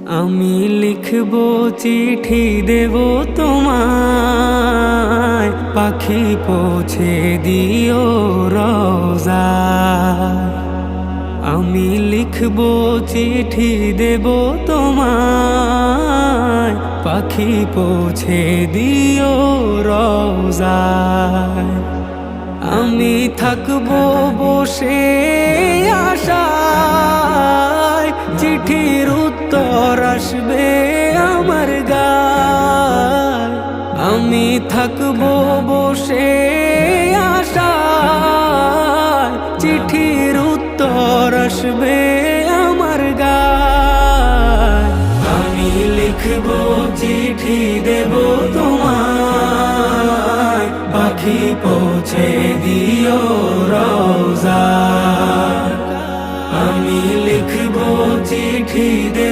আমি লিখব চিঠি দেব তোমায়, পাখি পৌঁছে দিও রোজায়। আমি লিখব চিঠি দেব তোমায়, পাখি পৌঁছে দিও রোজায়। আমি থাকবো বসে আশায়, চিঠির উত্তর আসবে আমার গায়। আমি থাকবো বসে আশায়, চিঠির উত্তর আসবে আমার গায়। আমি লিখব চিঠি দেব তোমায়, পাখি পৌঁছে দিও রোজায়। আমি লিখব চিঠি দেব